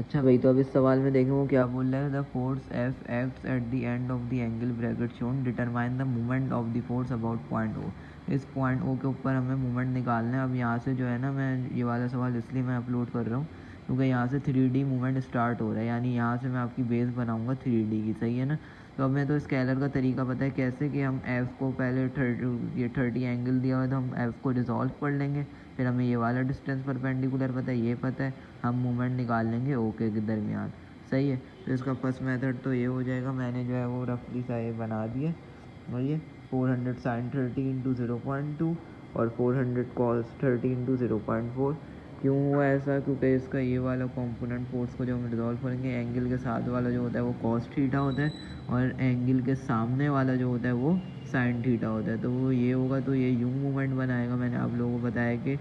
अच्छा भाई, तो अब इस सवाल में देखें वो क्या बोल रहा है। The force F acts at the end of the angle bracket shown, determine the movement of the force about point O. इस पॉइंट ओ के ऊपर हमें मूवमेंट निकालना है। अब यहाँ से जो है ना, मैं ये वाला सवाल इसलिए मैं अपलोड कर रहा हूँ क्योंकि यहाँ से 3D मूवमेंट स्टार्ट हो रहा है, यानी यहाँ से मैं आपकी बेस बनाऊँगा 3D की, सही है ना। तो अब मैं तो स्केलर का तरीका पता है कैसे, कि हम एफ़ को पहले 30 एंगल दिया हुआ है तो हम एफ़ को रिजॉल्व कर लेंगे, फिर हमें ये वाला डिस्टेंस परपेंडिकुलर पता है, ये पता है, हम मूवमेंट निकाल लेंगे ओके के दरमियान, सही है। तो इसका फर्स्ट मेथड तो ये हो जाएगा, मैंने जो है वो रफली सा ये बना दिया, और ये 400 साइन 30 इंटू 0.2 और 400 कॉस 30 इंटू 0.4। क्यों हुआ ऐसा, क्योंकि इसका ये वाला कंपोनेंट फोर्स को जो हम रिजॉल्व करेंगे, एंगल के साथ वाला जो होता है वो कॉस थीटा होता है, और एंगल के सामने वाला जो होता है वो साइन थीटा होता है। तो वो ये होगा, तो ये यूं मूवमेंट बनाएगा। मैंने आप लोगों को बताया कि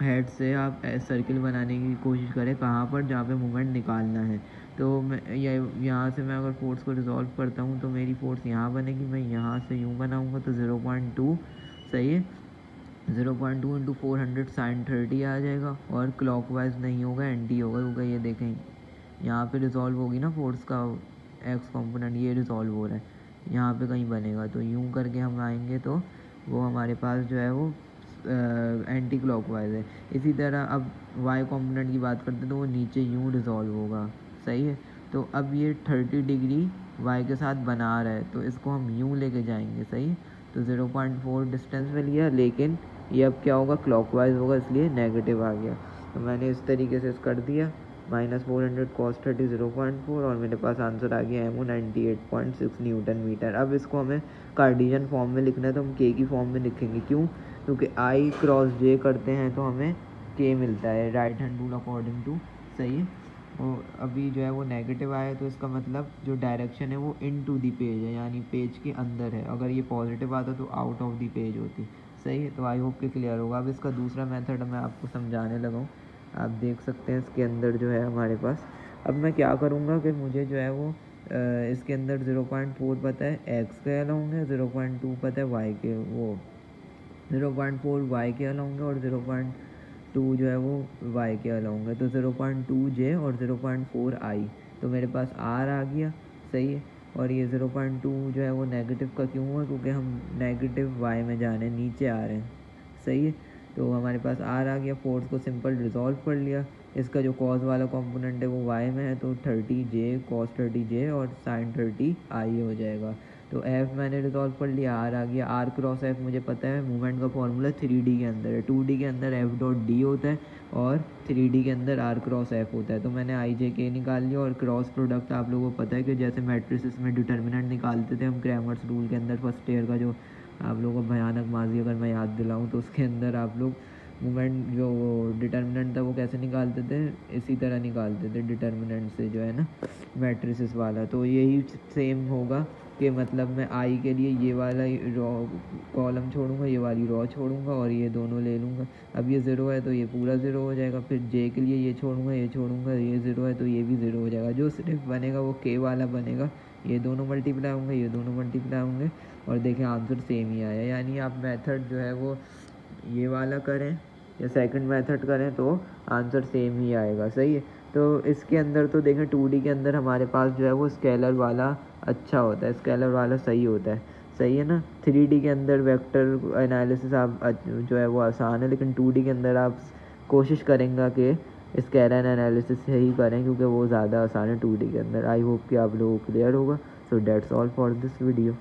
हेड से आप सर्किल बनाने की कोशिश करें कहाँ पर, जहाँ पे मूवमेंट निकालना है। तो मैं यहाँ से मैं अगर फोर्स को रिजॉल्व करता हूँ तो मेरी फोर्स यहाँ बनेगी, मैं यहाँ से यूँ बनाऊँगा तो 0.2, सही है। 0.2 इंटू 400 साइन 30 आ जाएगा, और क्लॉकवाइज नहीं होगा, एंटी होगा ये देखें यहाँ पे रिजॉल्व होगी ना फोर्स का एक्स कंपोनेंट, ये रिजॉल्व हो रहा है, यहाँ पे कहीं बनेगा। तो यूँ करके हम आएंगे तो वो हमारे पास जो है वो एंटी क्लॉकवाइज है। इसी तरह अब वाई कंपोनेंट की बात करते हैं तो वो नीचे यूँ रिजॉल्व होगा, सही है। तो अब ये 30 डिग्री वाई के साथ बना रहा है, तो इसको हम यूँ लेके जाएंगे, सही है। तो 0.4 डिस्टेंस में लिया, लेकिन ये अब क्या होगा, क्लॉकवाइज होगा, इसलिए नेगेटिव आ गया। तो मैंने इस तरीके से कर दिया, -400 कॉस 30 0.4, और मेरे पास आंसर आ गया MO 98.6 न्यूटन मीटर। अब इसको हमें कार्डियन फॉर्म में लिखना है, तो हम के की फॉर्म में लिखेंगे। क्यों, क्योंकि आई क्रॉस जे करते हैं तो हमें के मिलता है, right hand rule according to, सही है। और अभी जो है वो नेगेटिव आया, तो इसका मतलब जो डायरेक्शन है वो इन टू दी पेज है, यानी पेज के अंदर है। अगर ये पॉजिटिव आता तो आउट ऑफ दी पेज होती, सही है। तो आई होप कि क्लियर होगा। अब इसका दूसरा मेथड मैं आपको समझाने लगा हूँ। आप देख सकते हैं इसके अंदर जो है हमारे पास, अब मैं क्या करूँगा कि मुझे जो है वो इसके अंदर 0.4 पता है एक्स के अलाउंग है, 0.2 पता है वाई के, वो 0.4 वाई के अलाउंग है, और 0.2 जो है वो वाई के अलाउंग है। तो 0.2 जे और 0.4 आई, तो मेरे पास आर आ गया, सही है। और ये 0.2 जो है वो नेगेटिव का क्यों हुआ, क्योंकि हम नेगेटिव वाई में जा रहे हैं, नीचे आ रहे हैं, सही है। तो हमारे पास आर आ गया, फोर्स को सिंपल रिजॉल्व कर लिया। इसका जो कॉस वाला कंपोनेंट है वो वाई में है, तो 30 जे कॉस 30 जे और साइन 30 आई हो जाएगा। तो एफ मैंने रिजॉल्व कर लिया, आर आ गया। आर क्रॉस एफ मुझे पता है मूवमेंट का फॉर्मूला 3D के अंदर है, 2D के अंदर एफ डॉट डी होता है, और 3D के अंदर आर क्रॉस एफ होता है। तो मैंने आई जे के निकाल लिया, और क्रॉस प्रोडक्ट आप लोगों को पता है कि जैसे मैट्रिसेस में डिटर्मिनेंट निकालते थे हम क्रैमर्स रूल के अंदर, फर्स्ट ईयर का जो आप लोगों को भयानक माजी अगर मैं याद दिलाऊं, तो उसके अंदर आप लोग मूवमेंट जो वो डिटर्मिनेंट था वो कैसे निकालते थे, इसी तरह निकालते थे डिटर्मिनेंट से, जो है ना मैट्रिसेस वाला। तो यही सेम होगा कि मतलब मैं आई के लिए ये वाला रॉ कॉलम छोड़ूंगा, ये वाली रॉ छोड़ूंगा, और ये दोनों ले लूँगा। अब ये ज़ीरो है तो ये पूरा ज़ीरो हो जाएगा। फिर जे के लिए ये छोड़ूंगा, ये छोड़ूंगा, ये ज़ीरो है तो ये भी ज़ीरो हो जाएगा। जो सिर्फ बनेगा वो के वाला बनेगा, ये दोनों मल्टीप्लाई होंगे, ये दोनों मल्टीप्लाई होंगे, और देखें आंसर सेम ही आया। यानी आप मेथड जो है वो ये वाला करें या सेकंड मेथड करें तो आंसर सेम ही आएगा, सही है। तो इसके अंदर तो देखें 2D के अंदर हमारे पास जो है वो स्केलर वाला अच्छा होता है, स्केलर वाला सही होता है, सही है ना। 3D के अंदर वेक्टर एनालिसिस आप जो है वो आसान है, लेकिन 2D के अंदर आप कोशिश करेंगे कि स्केलर एनालिसिस से ही करें, क्योंकि वो ज़्यादा आसान है 2D के अंदर। आई होप कि आप लोगों को क्लियर होगा। So that's all for this video.